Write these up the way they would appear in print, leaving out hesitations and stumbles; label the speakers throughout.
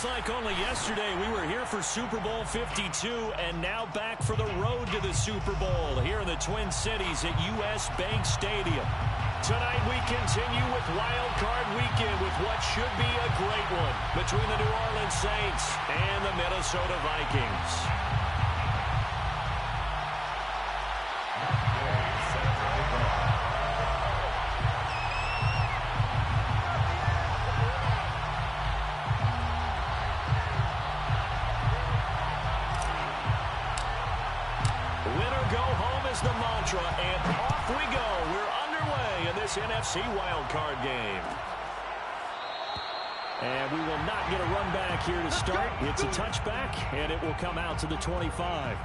Speaker 1: like only yesterday we were here for Super Bowl 52 and now back for the road to the Super Bowl here in the Twin Cities at US Bank Stadium. Tonight we continue with Wild Card Weekend with what should be a great one between the New Orleans Saints and the Minnesota Vikings. The mantra, and off we go. We're underway in this NFC wildcard game. And we will not get a run back here to start. It's a touchback, and it will come out to the 25.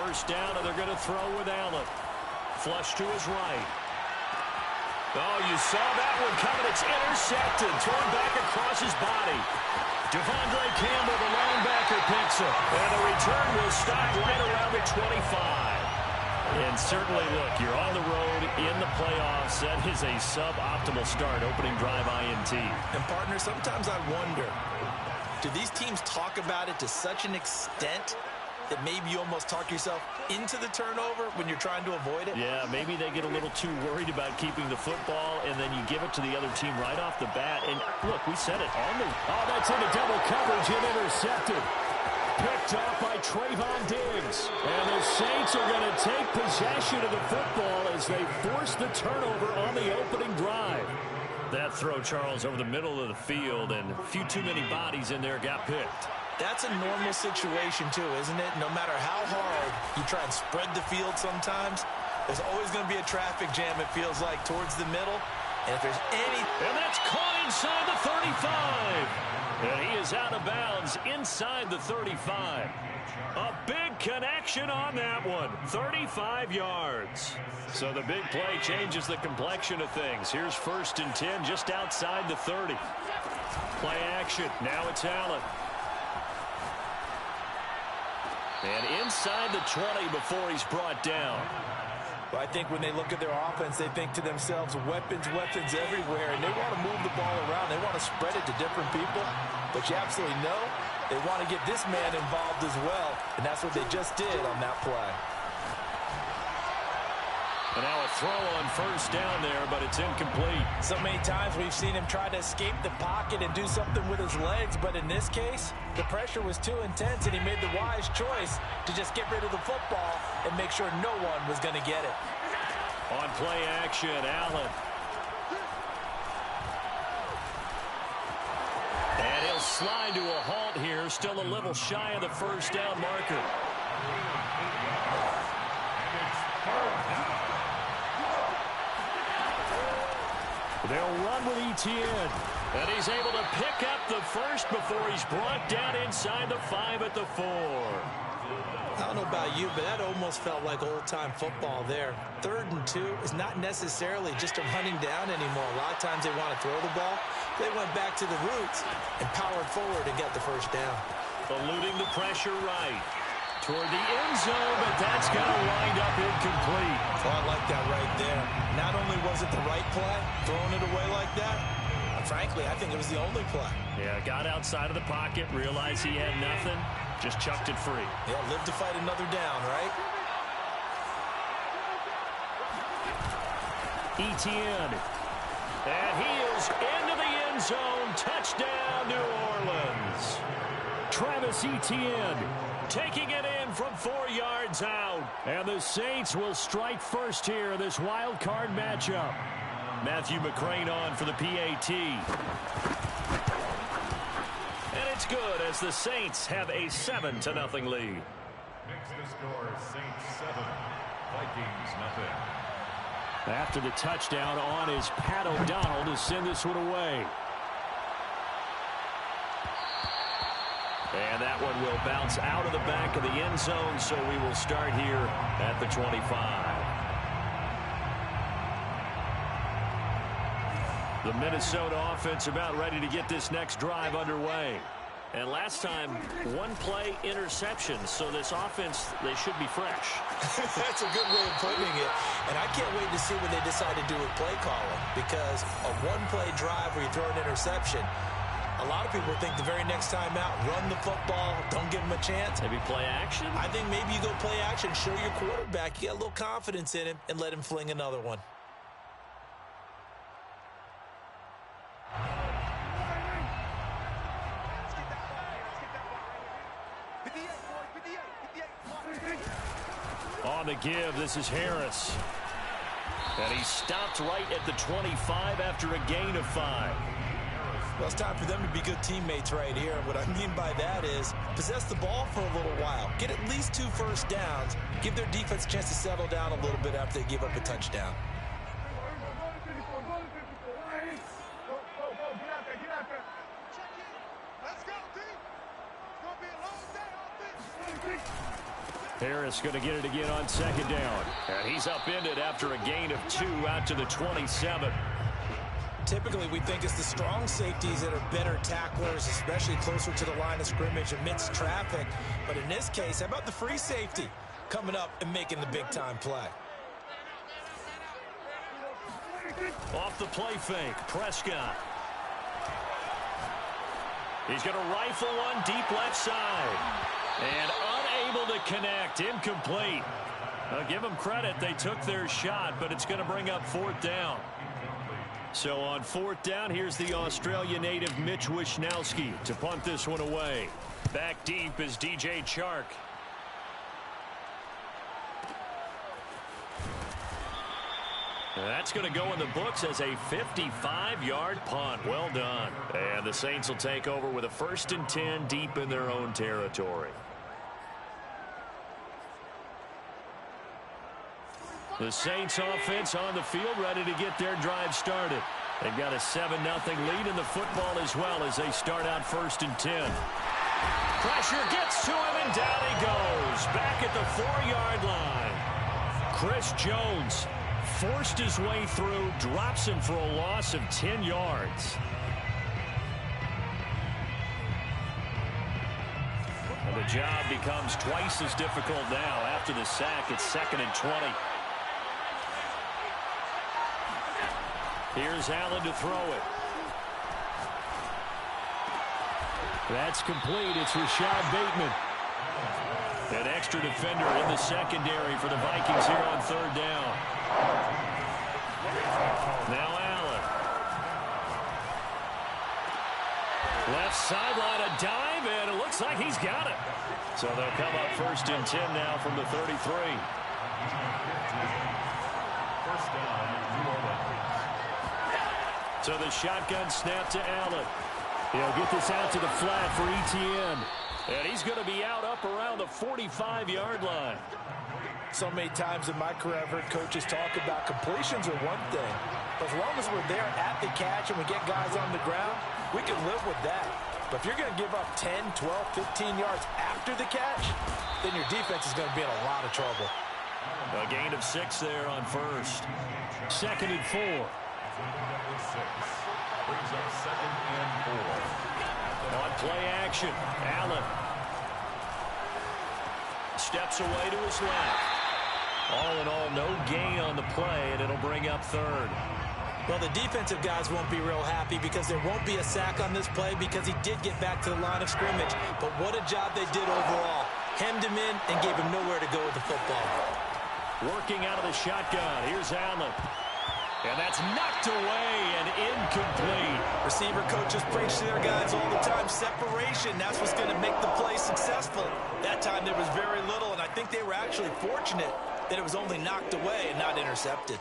Speaker 1: First down, and they're going to throw with Allen. Flush to his right. Oh, you saw that one coming. It's intercepted. Thrown back across his body. Devondre Campbell, the linebacker, picks it. And the return will stop right around the 25. And certainly, look, you're on the road in the playoffs. That is a suboptimal start, opening drive INT.
Speaker 2: And, partner, sometimes I wonder, do these teams talk about it to such an extent that maybe you almost talk yourself into the turnover when you're trying to avoid it?
Speaker 1: Yeah, maybe they get a little too worried about keeping the football, and then you give it to the other team right off the bat. And, look, we said it on the... Oh, that's into double coverage and intercepted. Picked off by Trayvon Diggs. And the Saints are going to take possession of the football as they force the turnover on the opening drive. That throw, Charles, over the middle of the field, and a few too many bodies in there got picked.
Speaker 2: That's a normal situation, too, isn't it? No matter how hard you try and spread the field sometimes, there's always going to be a traffic jam, it feels like, towards the middle. And if there's any...
Speaker 1: And that's caught inside the 35. And he is out of bounds inside the 35. A big connection on that one. 35 yards. So the big play changes the complexion of things. Here's 1st and 10 just outside the 30. Play action. Now it's Allen. And inside the 20 before he's brought down.
Speaker 2: Well, I think when they look at their offense, they think to themselves, weapons, weapons everywhere. And they want to move the ball around. They want to spread it to different people. But you absolutely know they want to get this man involved as well. And that's what they just did on that play.
Speaker 1: And now a throw on 1st down there, but it's incomplete.
Speaker 2: So many times we've seen him try to escape the pocket and do something with his legs, but in this case, the pressure was too intense, and he made the wise choice to just get rid of the football and make sure no one was going to get it.
Speaker 1: On play action, Allen. And he'll slide to a halt here, still a little shy of the 1st down marker. They'll run with Etienne. And he's able to pick up the 1st before he's brought down inside the 5 at the 4.
Speaker 2: I don't know about you, but that almost felt like old-time football there. 3rd and 2 is not necessarily just a running down anymore. A lot of times they want to throw the ball. They went back to the roots and powered forward and got the 1st down.
Speaker 1: Eluding the pressure right. Toward the end zone, but that's going to wind up incomplete.
Speaker 2: Oh, I like that right there. Not only was it the right play, throwing it away like that, frankly, I think it was the only play.
Speaker 1: Yeah, got outside of the pocket, realized he had nothing, just chucked it free.
Speaker 2: Yeah, live to fight another down, right?
Speaker 1: Etienne. And he is into the end zone. Touchdown, New Orleans. Travis Etienne taking it in from 4 yards out. And the Saints will strike first here in this wild card matchup. Matthew McCrane on for the PAT. And it's good as the Saints have a 7-0 lead.
Speaker 3: Next to score, Saints 7, Vikings 0.
Speaker 1: After the touchdown on is Pat O'Donnell to send this one away. And that one will bounce out of the back of the end zone, so we will start here at the 25. The Minnesota offense about ready to get this next drive underway. And last time, one-play interception, so this offense, they should be fresh.
Speaker 2: That's a good way of putting it. And I can't wait to see what they decide to do with play calling, because a one-play drive where you throw an interception, a lot of people think the very next time out, run the football, don't give them a chance.
Speaker 1: Maybe play action?
Speaker 2: I think maybe you go play action, show your quarterback, you got a little confidence in him, and let him fling another one.
Speaker 1: On the give, this is Harris. And he stopped right at the 25 after a gain of 5.
Speaker 2: Well, it's time for them to be good teammates right here. And what I mean by that is possess the ball for a little while. Get at least 2 first downs. Give their defense a chance to settle down a little bit after they give up a touchdown.
Speaker 1: Harris going to get it again on second down. And he's upended after a gain of 2 out to the 27.
Speaker 2: Typically, we think it's the strong safeties that are better tacklers, especially closer to the line of scrimmage amidst traffic. But in this case, how about the free safety coming up and making the big-time play?
Speaker 1: Off the play fake, Prescott. He's going to rifle one deep left side. And unable to connect, incomplete. I'll give them credit, they took their shot, but it's going to bring up 4th down. So on 4th down, here's the Australia native Mitch Wishnowsky to punt this one away. Back deep is DJ Chark. That's going to go in the books as a 55-yard punt. Well done. And the Saints will take over with a 1st and 10 deep in their own territory. The Saints offense on the field ready to get their drive started. They've got a 7-0 lead in the football as well as they start out 1st and 10. Pressure gets to him and down he goes. Back at the 4-yard line. Chris Jones forced his way through, drops him for a loss of 10 yards. And the job becomes twice as difficult now after the sack. It's 2nd and 20. Here's Allen to throw it. That's complete. It's Rashad Bateman. An extra defender in the secondary for the Vikings here on 3rd down. Now Allen. Left sideline, a dive, and it looks like he's got it. So they'll come up 1st and 10 now from the 33. First down, New Orleans. So the shotgun snap to Allen. He'll get this out to the flat for Etienne. And he's going to be out up around the 45-yard line.
Speaker 2: So many times in my career, I've heard coaches talk about completions are one thing. But as long as we're there at the catch and we get guys on the ground, we can live with that. But if you're going to give up 10, 12, 15 yards after the catch, then your defense is going to be in a lot of trouble.
Speaker 1: A gain of 6 there on 1st. 2nd and 4. Brings up 2nd and 4. On play action, Allen steps away to his left. All in all, no gain on the play, and it'll bring up 3rd.
Speaker 2: Well, the defensive guys won't be real happy because there won't be a sack on this play because he did get back to the line of scrimmage. But what a job they did overall. Hemmed him in and gave him nowhere to go with the football.
Speaker 1: Working out of the shotgun. Here's Allen. And that's knocked away and incomplete.
Speaker 2: Receiver coaches preach to their guys all the time. Separation, that's what's going to make the play successful. That time there was very little, and I think they were actually fortunate that it was only knocked away and not intercepted.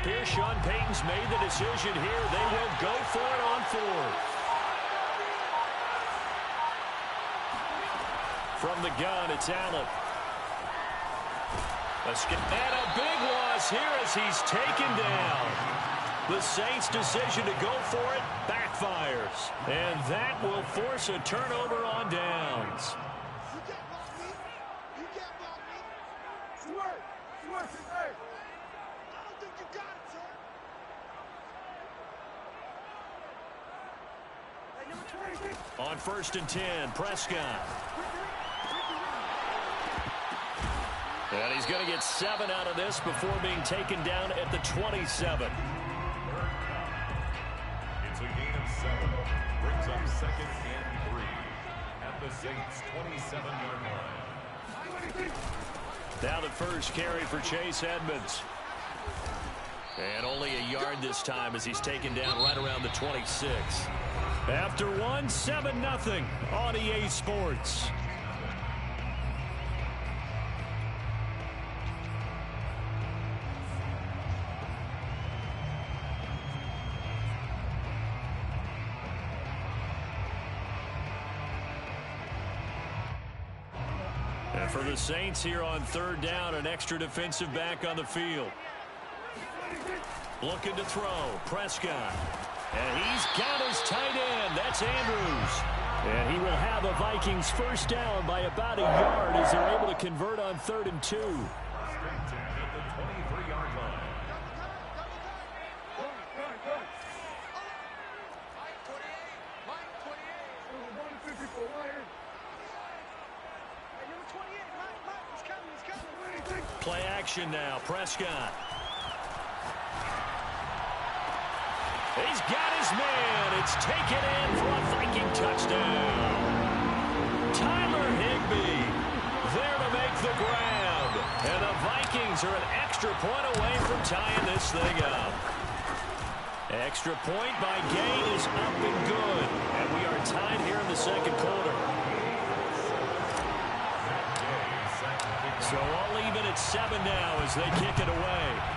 Speaker 1: appears Sean Payton's made the decision here. They will go for it on fourth. From the gun, it's Allen. And a big loss here as he's taken down. The Saints' decision to go for it backfires. And that will force a turnover on downs. On 1st and 10, Prescott. And he's going to get 7 out of this before being taken down at the 27.
Speaker 3: It's a gain of 7. Brings up 2nd and 3 at the Saints' 27-yard line.
Speaker 1: Now the first carry for Chase Edmonds. And only a yard this time as he's taken down right around the 26. After one, 7-0 on EA Sports. And for the Saints here on 3rd down, an extra defensive back on the field. Looking to throw, Prescott. And he's got his tight end. That's Andrews. And he will have the Vikings first down by about a yard as they're able to convert on 3rd and 2.
Speaker 3: Straight 10 at the 23-yard line.
Speaker 1: Play action now, Prescott. He's got his man. It's taken in for a Viking touchdown. Tyler Higbee there to make the grab. And the Vikings are an extra point away from tying this thing up. Extra point by Gain is up and good. And we are tied here in the 2nd quarter. So all even at 7 now as they kick it away.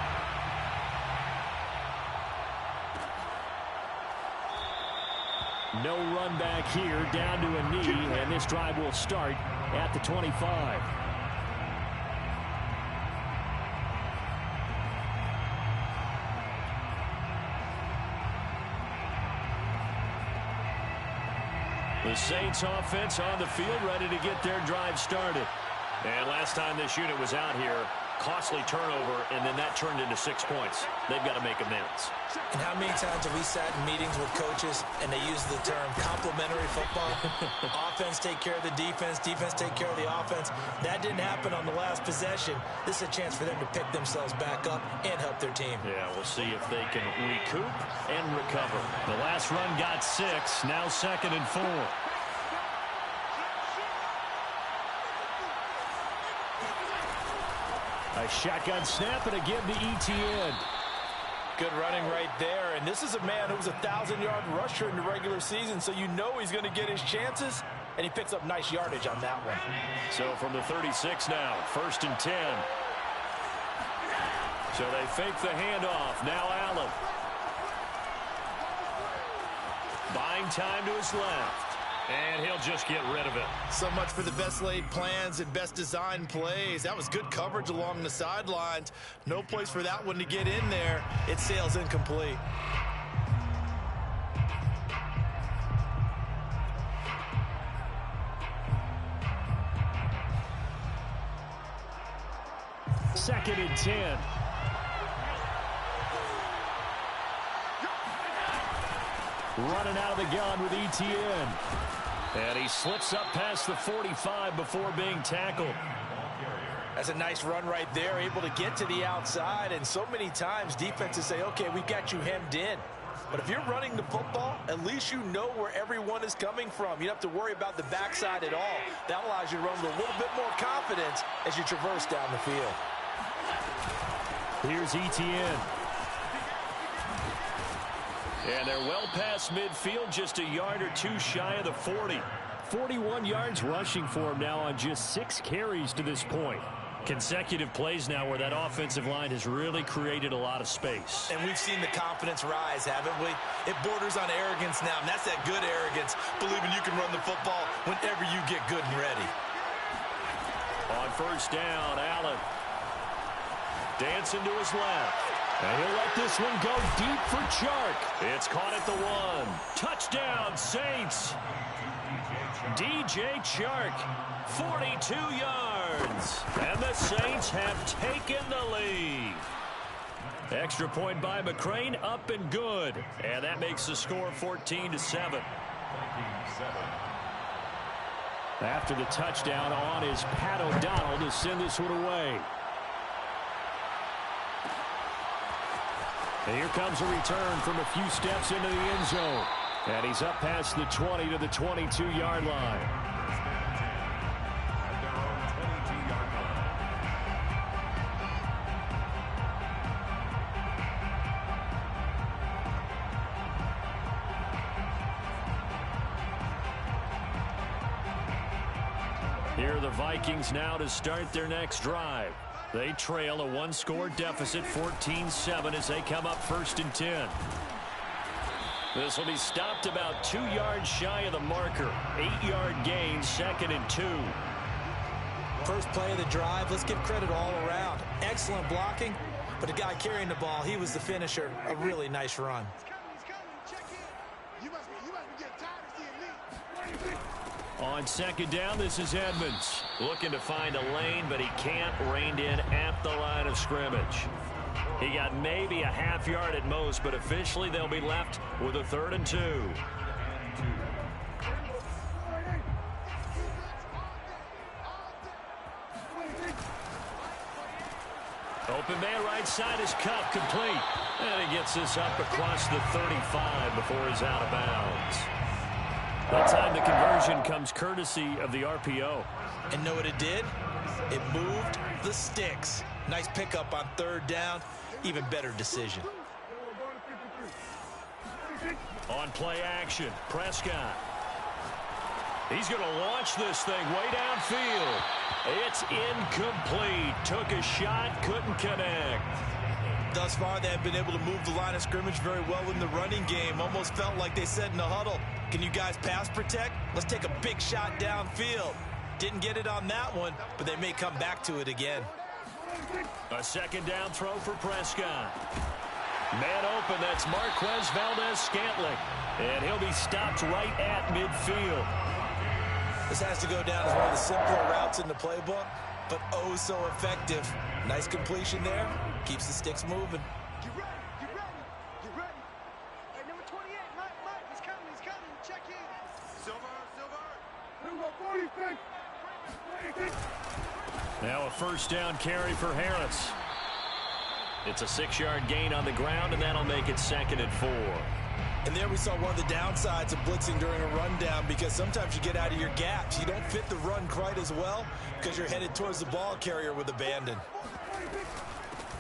Speaker 1: No run back here, down to a knee, and this drive will start at the 25. The Saints offense on the field, ready to get their drive started. And last time this unit was out here, costly turnover, and then that turned into 6 points. They've got to make amends.
Speaker 2: And how many times have we sat in meetings with coaches and they use the term complementary football? Offense take care of the defense, defense take care of the offense. That didn't happen on the last possession. This is a chance for them to pick themselves back up and help their team.
Speaker 1: Yeah, we'll see if they can recoup and recover. The last run got 6, now 2nd and 4. A shotgun snap and a give to ETN.
Speaker 2: Good running right there. And this is a man who was a 1,000-yard rusher in the regular season, so you know he's going to get his chances, and he picks up nice yardage on that one.
Speaker 1: So from the 36 now, 1st and 10. So they fake the handoff. Now Allen. Buying time to his left. And he'll just get rid of it.
Speaker 2: So much for the best laid plans and best designed plays. That was good coverage along the sidelines. No place for that one to get in there. It sails incomplete.
Speaker 1: Second and 10. Running out of the gun with ETN. And he slips up past the 45 before being tackled.
Speaker 2: That's a nice run right there, able to get to the outside. And so many times defenses say, okay, we've got you hemmed in. But if you're running the football, at least you know where everyone is coming from. You don't have to worry about the backside at all. That allows you to run with a little bit more confidence as you traverse down the field.
Speaker 1: Here's ETN. And they're well past midfield, just a yard or two shy of the 40. 41 yards rushing for him now on just 6 carries to this point. Consecutive plays now where that offensive line has really created a lot of space.
Speaker 2: And we've seen the confidence rise, haven't we? It borders on arrogance now, and that's that good arrogance, believing you can run the football whenever you get good and ready.
Speaker 1: On first down, Allen. Dancing to his left. And he'll let this one go deep for Chark. It's caught at the 1. Touchdown, Saints. DJ Chark, 42 yards. And the Saints have taken the lead. Extra point by McCrane, up and good. And that makes the score 14-7. After the touchdown on is Pat O'Donnell to send this one away. And here comes a return from a few steps into the end zone. And he's up past the 20 to the 22-yard line. Here are the Vikings now to start their next drive. They trail a one-score deficit, 14-7, as they come up 1st and 10. This will be stopped about 2 yards shy of the marker. 8-yard gain, 2nd and 2.
Speaker 2: First play of the drive, let's give credit all around. Excellent blocking, but the guy carrying the ball, he was the finisher. A really nice run.
Speaker 1: On 2nd down, this is Edmonds. Looking to find a lane, but he can't. Reined in at the line of scrimmage. He got maybe a half yard at most, but officially they'll be left with a 3rd and 2. Open man right side is Cup, complete. And he gets this up across the 35 before he's out of bounds. That time the conversion comes courtesy of the RPO.
Speaker 2: And know what it did? It moved the sticks. Nice pickup on 3rd down. Even better decision.
Speaker 1: On play action, Prescott. He's going to launch this thing way downfield. It's incomplete. Took a shot, couldn't connect.
Speaker 2: Thus far, they have been able to move the line of scrimmage very well in the running game. Almost felt like they said in the huddle, can you guys pass protect? Let's take a big shot downfield. Didn't get it on that one, but they may come back to it again.
Speaker 1: A 2nd down throw for Prescott. Man open, that's Marquez Valdez-Scantling. And he'll be stopped right at midfield.
Speaker 2: This has to go down as one of the simpler routes in the playbook, but oh so effective. Nice completion there. Keeps the sticks moving.
Speaker 4: Get ready. Hey, number 28, Mike, he's coming. Check in. Silver.
Speaker 1: Now a 1st down carry for Harris. It's a 6-yard gain on the ground, and that'll make it 2nd and 4.
Speaker 2: And there we saw one of the downsides of blitzing during a rundown, because sometimes you get out of your gaps. You don't fit the run quite as well because you're headed towards the ball carrier with abandon.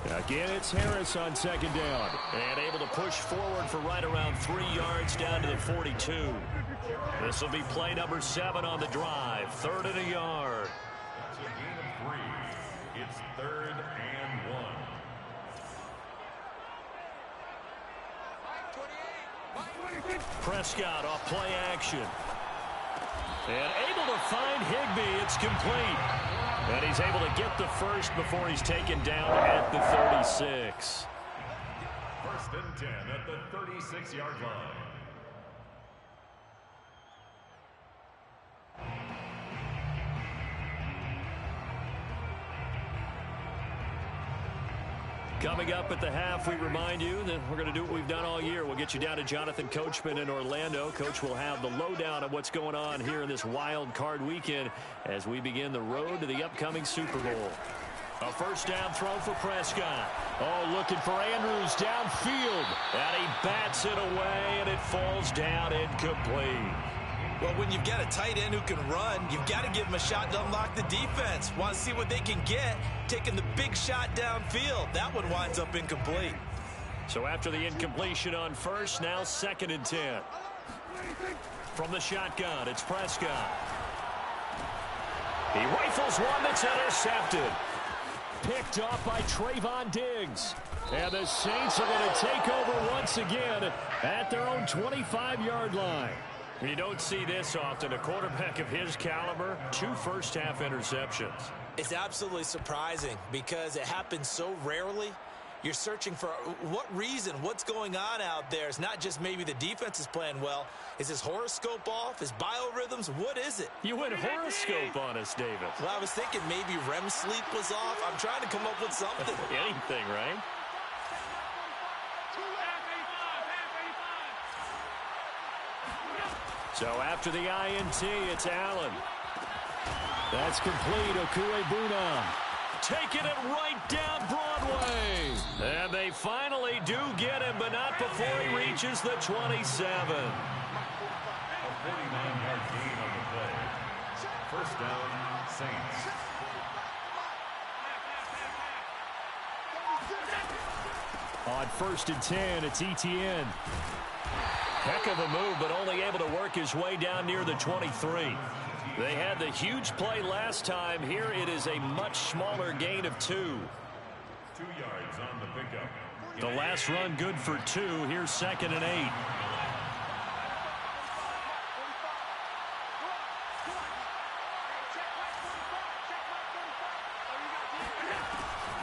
Speaker 1: Again, it's Harris on 2nd down. And able to push forward for right around 3 yards down to the 42. This will be play number 7 on the drive. 3rd and a yard.
Speaker 3: That's a gain of 3. It's 3rd and 1.
Speaker 1: Prescott off play action. And able to find Higbee. It's complete. And he's able to get the first before he's taken down at the 36.
Speaker 3: 1st and 10 at the 36-yard line.
Speaker 1: Coming up at the half, we remind you that we're going to do what we've done all year. We'll get you down to Jonathan Coachman in Orlando. Coach will have the lowdown of what's going on here in this wild card weekend as we begin the road to the upcoming Super Bowl. A 1st down throw for Prescott. Oh, looking for Andrews downfield. And he bats it away, and it falls down incomplete.
Speaker 2: Well, when you've got a tight end who can run, you've got to give him a shot to unlock the defense. Want to see what they can get, taking the big shot downfield. That one winds up incomplete.
Speaker 1: So after the incompletion on 1st, now 2nd and 10. From the shotgun, it's Prescott. He rifles one that's intercepted. Picked off by Trayvon Diggs. And the Saints are going to take over once again at their own 25-yard line. You don't see this often. A quarterback of his caliber, 2 first-half interceptions.
Speaker 2: It's absolutely surprising because it happens so rarely. You're searching for what reason, what's going on out there. It's not just maybe the defense is playing well. Is his horoscope off? His biorhythms? What is it?
Speaker 1: You went horoscope on us, David.
Speaker 2: Well, I was thinking maybe REM sleep was off. I'm trying to come up with something.
Speaker 1: Anything, right? So after the INT, it's Allen. That's complete. Okuebuna taking it right down Broadway. And they finally do get him, but not before he reaches the 27.
Speaker 3: A 49-yard gain on the play. First down, Saints.
Speaker 1: On 1st and 10, it's Etienne. Heck of a move, but only able to work his way down near the 23. They had the huge play last time. Here it is a much smaller gain of 2.
Speaker 3: 2 yards on the pickup.
Speaker 1: The last run good for 2. Here's 2nd and 8.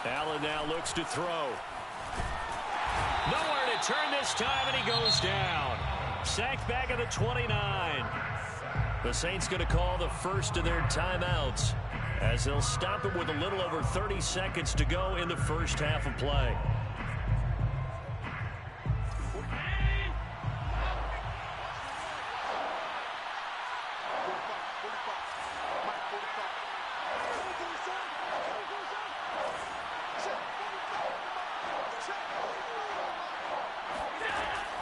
Speaker 1: Allen now looks to throw. Nowhere to turn this time, and he goes down. Sacked back at the 29. The Saints going to call the first of their timeouts as they'll stop it with a little over 30 seconds to go in the first half of play.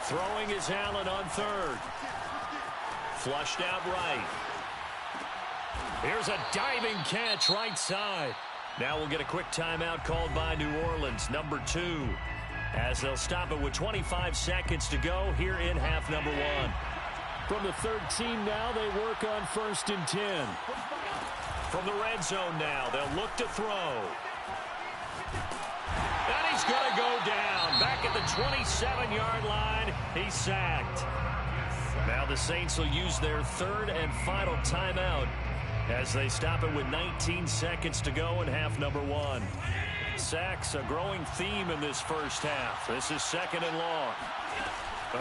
Speaker 1: Throwing is Allen on 3rd. Flushed out right. Here's a diving catch right side. Now we'll get a quick timeout called by New Orleans, number 2. As they'll stop it with 25 seconds to go here in half number 1. From the 13 now, they work on 1st and 10. From the red zone now, they'll look to throw. And he's going to go down. Back at the 27-yard line, he's sacked. Now the Saints will use their 3rd and final timeout as they stop it with 19 seconds to go in half number 1. Sacks, a growing theme in this first half. This is 2nd and long.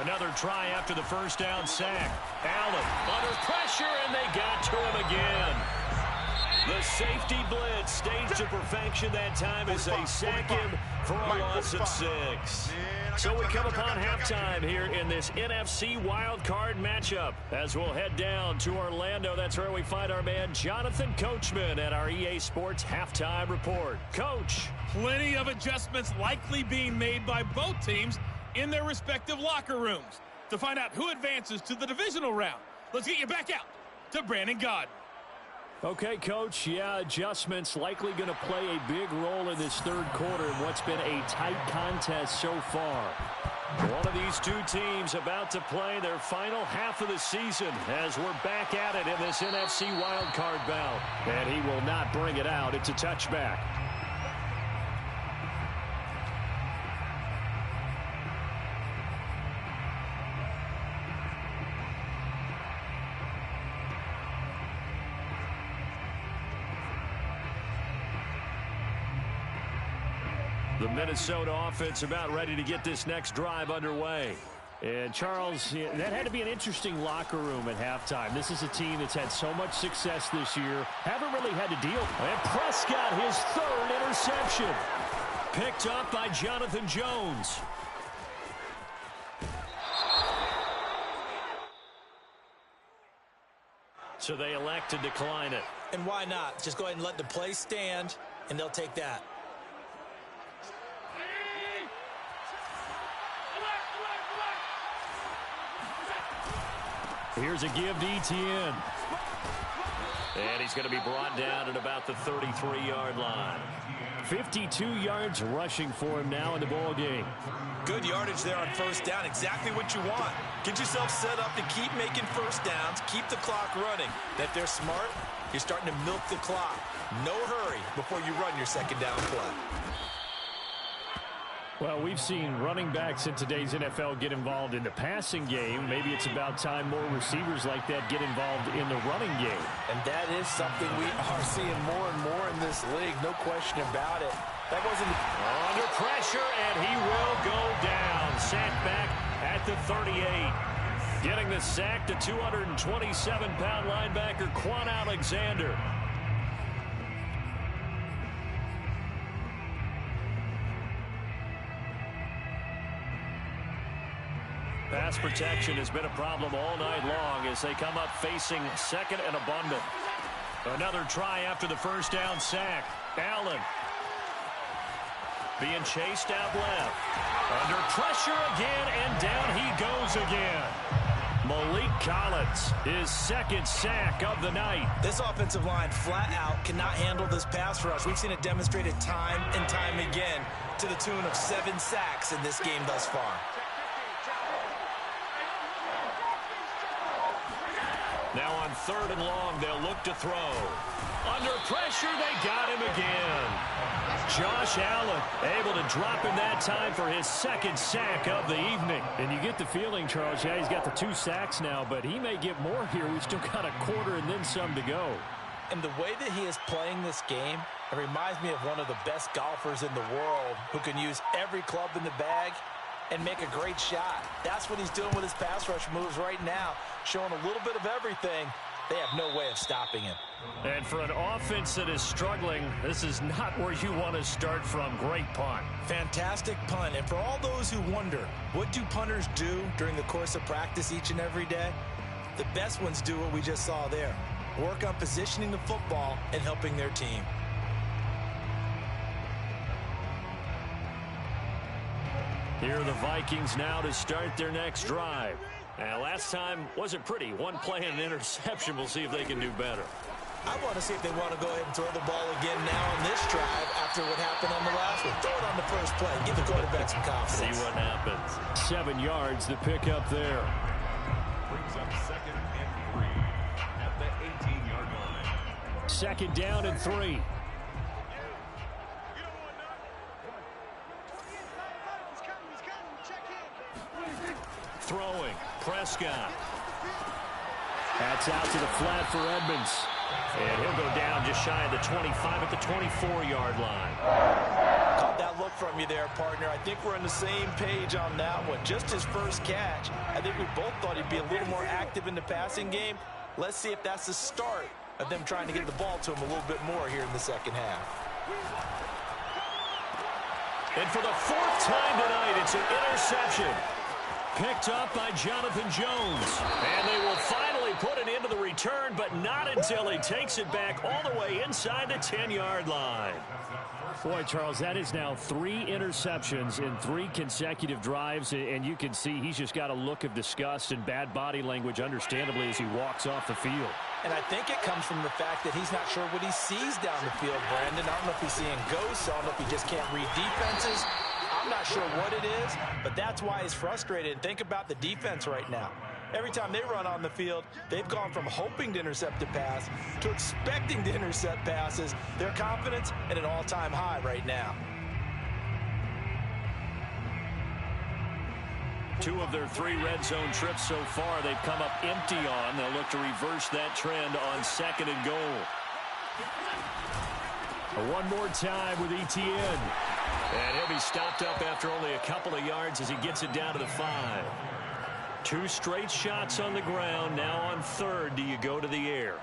Speaker 1: Another try after the first down sack. Allen under pressure, and they got to him again. The safety blitz staged to perfection that time as they sack him for a loss of 6. So we come upon halftime here in this NFC wildcard matchup as we'll head down to Orlando. That's where we find our man Jonathan Coachman at our EA Sports Halftime Report. Coach.
Speaker 5: Plenty of adjustments likely being made by both teams in their respective locker rooms. To find out who advances to the divisional round, let's get you back out to Brandon Gaudin.
Speaker 1: Okay, Coach, yeah, adjustments likely going to play a big role in this 3rd quarter in what's been a tight contest so far. One of these 2 teams about to play their final half of the season as we're back at it in this NFC wildcard bout. And he will not bring it out. It's a touchback. The Minnesota offense about ready to get this next drive underway. And, Charles, that had to be an interesting locker room at halftime. This is a team that's had so much success this year. Haven't really had to deal. And Prescott, his 3rd interception. Picked up by Jonathan Jones. So they elect to decline it.
Speaker 2: And why not? Just go ahead and let the play stand, and they'll take that.
Speaker 1: Here's a give to Etienne. And he's going to be brought down at about the 33-yard line. 52 yards rushing for him now in the ball game.
Speaker 2: Good yardage there on first down. Exactly what you want. Get yourself set up to keep making first downs. Keep the clock running. If they're smart, you're starting to milk the clock. No hurry before you run your second down play.
Speaker 1: Well, we've seen running backs in today's NFL get involved in the passing game. Maybe it's about time more receivers like that get involved in the running game.
Speaker 2: And that is something we are seeing more and more in this league. No question about it. That wasn't
Speaker 1: under pressure, and he will go down. Sacked back at the 38. Getting the sack to 227-pound linebacker Quan Alexander. Pass protection has been a problem all night long as they come up facing second and abundant. Another try after the first down sack. Allen being chased out left. Under pressure again, and down he goes again. Malik Collins, his second sack of the night.
Speaker 2: This offensive line flat out cannot handle this pass rush. We've seen it demonstrated time and time again to the tune of 7 sacks in this game thus far.
Speaker 1: Now on 3rd and long, they'll look to throw. Under pressure, they got him again. Josh Allen able to drop him that time for his second sack of the evening. And you get the feeling, Charles, yeah, he's got the 2 sacks now, but he may get more here. We've still got a quarter and then some to go.
Speaker 2: And the way that he is playing this game, it reminds me of one of the best golfers in the world who can use every club in the bag and make a great shot. That's what he's doing with his pass rush moves right now, showing a little bit of everything. They have no way of stopping him.
Speaker 1: And for an offense that is struggling, this is not where you want to start from. Great punt.
Speaker 2: Fantastic punt. And for all those who wonder, what do punters do during the course of practice each and every day? The best ones do what we just saw there. Work on positioning the football and helping their team.
Speaker 1: Here are the Vikings now to start their next drive. And last time wasn't pretty. One play and an interception. We'll see if they can do better.
Speaker 2: I want to see if they want to go ahead and throw the ball again now on this drive after what happened on the last one. Throw it on the first play. Give the quarterback some confidence.
Speaker 1: See what happens. 7 yards to pick up there.
Speaker 3: Brings up 2nd and 3 at the 18-yard line.
Speaker 1: 2nd down and 3. Throwing. Prescott. That's out to the flat for Edmonds. And he'll go down just shy of the 25 at the 24-yard line.
Speaker 2: Caught that look from you there, partner. I think we're on the same page on that one. Just his first catch. I think we both thought he'd be a little more active in the passing game. Let's see if that's the start of them trying to get the ball to him a little bit more here in the second half.
Speaker 1: And for the 4th time tonight, it's an interception. Picked up by Jonathan Jones. And they will finally put it into the return, but not until he takes it back all the way inside the 10-yard line. Boy, Charles, that is now 3 interceptions in 3 consecutive drives, and you can see he's just got a look of disgust and bad body language, understandably, as he walks off the field.
Speaker 2: And I think it comes from the fact that he's not sure what he sees down the field, Brandon. I don't know if he's seeing ghosts. I don't know if he just can't read defenses. I'm not sure what it is, but that's why he's frustrated. And think about the defense right now. Every time they run on the field, they've gone from hoping to intercept a pass to expecting to intercept passes. Their confidence at an all-time high right now.
Speaker 1: 2 of their 3 red zone trips so far they've come up empty on. They'll look to reverse that trend on 2nd and goal. One more time with Etienne. And he'll be stopped up after only a couple of yards as he gets it down to the 5. 2 straight shots on the ground. Now on 3rd, do you go to the air?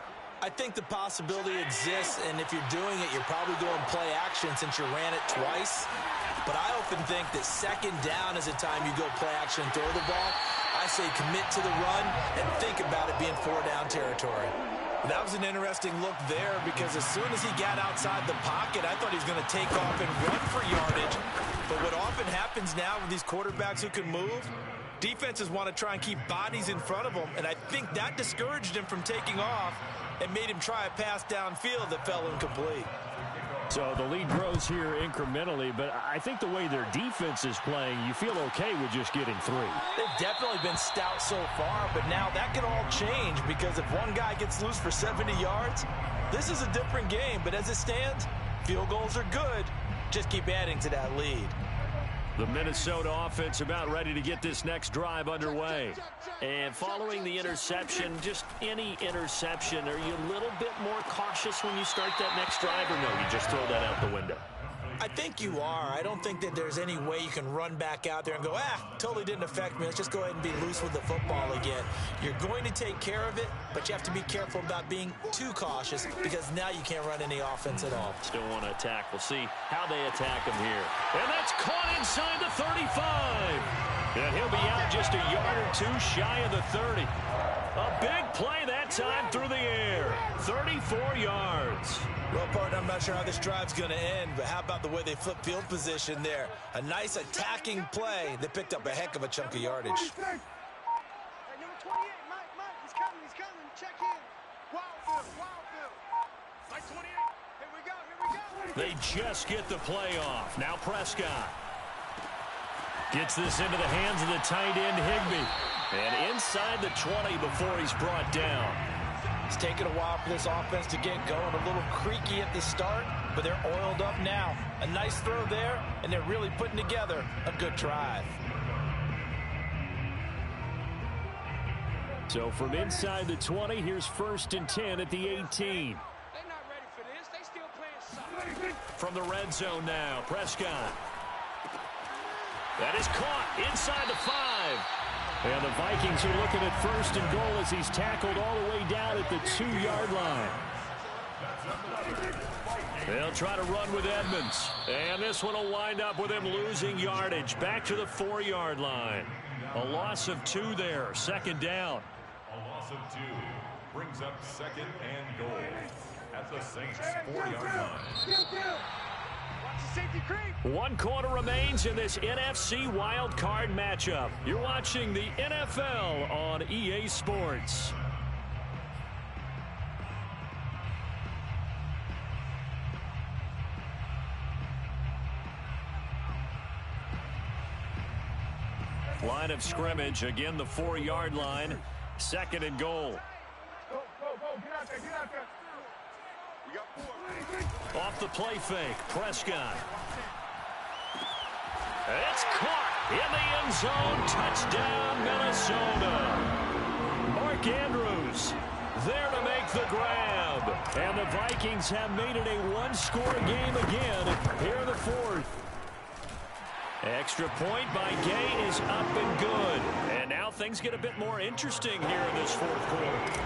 Speaker 2: I think the possibility exists, and if you're doing it, you're probably going play action since you ran it twice. But I often think that 2nd down is a time you go play action and throw the ball. I say commit to the run and think about it being 4-down territory. That was an interesting look there because as soon as he got outside the pocket, I thought he was going to take off and run for yardage. But what often happens now with these quarterbacks who can move, defenses want to try and keep bodies in front of them, and I think that discouraged him from taking off. and made him try a pass downfield that fell incomplete.
Speaker 1: So the lead grows here incrementally, but I think the way their defense is playing, you feel okay with just getting 3.
Speaker 2: They've definitely been stout so far, but now that can all change because if one guy gets loose for 70 yards, this is a different game. But as it stands, field goals are good. Just keep adding to that lead.
Speaker 1: The Minnesota offense about ready to get this next drive underway. And following the interception, just any interception, are you a little bit more cautious when you start that next drive, or no, you just throw that out the window?
Speaker 2: I think you are. I don't think that there's any way you can run back out there and go, totally didn't affect me. Let's just go ahead and be loose with the football again. You're going to take care of it, but you have to be careful about being too cautious because now you can't run any offense at all.
Speaker 1: Still want to attack. We'll see how they attack him here. And that's caught inside the 35. And he'll be out just a yard or 2 shy of the 30. A big play that time through the air. 34 yards.
Speaker 2: Well, partner, I'm not sure how this drive's going to end, but how about the way they flip field position there? A nice attacking play that picked up a heck of a chunk of yardage.
Speaker 4: Hey, number 28, Mike, he's coming. Check in. Wildfield.
Speaker 5: Mike 28.
Speaker 4: Here we go.
Speaker 1: They just get the play off. Now Prescott gets this into the hands of the tight end, Higbee. And inside the 20 before he's brought down.
Speaker 2: It's taken a while for this offense to get going. A little creaky at the start, but they're oiled up now. A nice throw there, and they're really putting together a good drive.
Speaker 1: So from inside the 20, here's 1st and 10 at the 18.
Speaker 4: They're not ready for this. They still playing solid.
Speaker 1: From the red zone now, Prescott. That is caught inside the 5. And the Vikings are looking at 1st and goal as he's tackled all the way down at the 2-yard line. They'll try to run with Edmonds. And this one will wind up with him losing yardage. Back to the 4-yard line. A loss of 2 there. 2nd down.
Speaker 3: A loss of 2 brings up 2nd and goal at the Saints' 4-yard line.
Speaker 4: Safety creep.
Speaker 1: 1 quarter remains in this NFC wild card matchup. You're watching the NFL on EA Sports. Line of scrimmage, again the 4-yard line. 2nd and goal.
Speaker 4: Go. Get out there. We got 4.
Speaker 1: Off the play fake, Prescott. It's caught in the end zone. Touchdown, Minnesota. Mark Andrews there to make the grab. And the Vikings have made it a 1-score game again here in the 4th. Extra point by Gay is up and good. And now things get a bit more interesting here in this 4th quarter.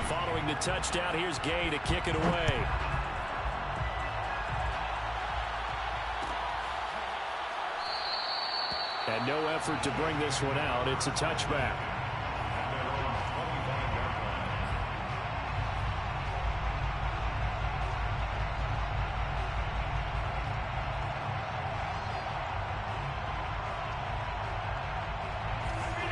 Speaker 1: Following the touchdown, here's Gay to kick it away. And no effort to bring this one out. It's a touchback.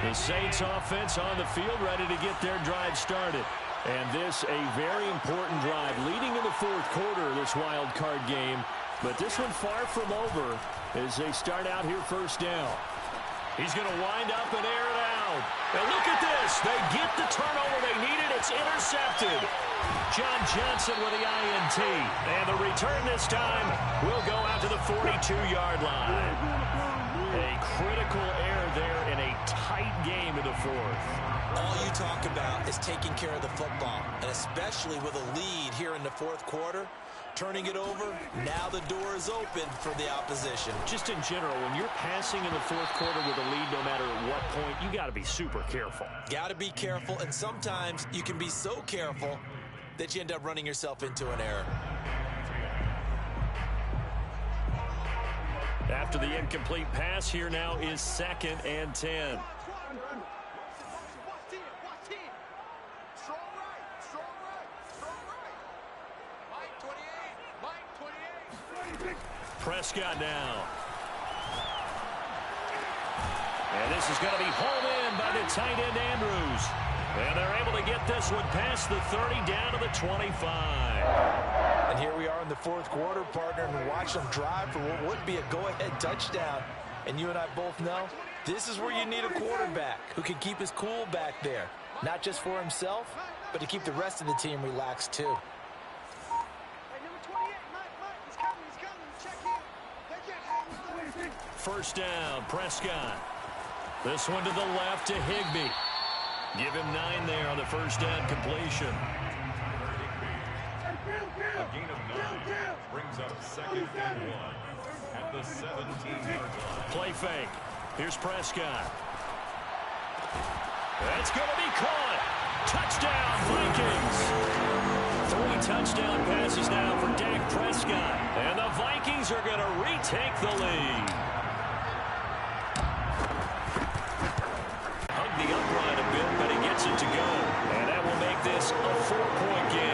Speaker 1: The Saints offense on the field ready to get their drive started. And this a very important drive leading in the 4th quarter of this wild card game. But this one far from over as they start out here 1st down. He's going to wind up and air it out. And look at this. They get the turnover they needed. It's intercepted. John Johnson with the INT. And the return this time will go out to the 42-yard line. A critical error there in a tight game in the 4th.
Speaker 2: All you talk about is taking care of the football, and especially with a lead here in the 4th quarter. Turning it over, now the door is open for the opposition.
Speaker 1: Just in general, when you're passing in the 4th quarter with a lead, no matter at what point, you got to be super careful.
Speaker 2: Got to be careful, and sometimes you can be so careful that you end up running yourself into an error.
Speaker 1: After the incomplete pass, here now is 2nd and 10. Prescott now. And this is going to be hauled in by the tight end Andrews. And they're able to get this one past the 30 down to the 25.
Speaker 2: And here we are in the fourth quarter, partner, and watch them drive for what would be a go-ahead touchdown. And you and I both know this is where you need a quarterback who can keep his cool back there. Not just for himself, but to keep the rest of the team relaxed too.
Speaker 4: Hey, number 28, Mike, he's coming, check in.
Speaker 1: First down, Prescott. This one to the left to Higbee. Give him 9 there on the first down completion.
Speaker 3: A gain of 9 brings up 2nd and 1 at the 17-yard line.
Speaker 1: Play fake. Here's Prescott. That's going to be caught. Touchdown, Vikings. 3 touchdown passes now for Dak Prescott. And the Vikings are going to retake the lead. Hug the upright a bit, but he gets it to go. And that will make this a 4-point game.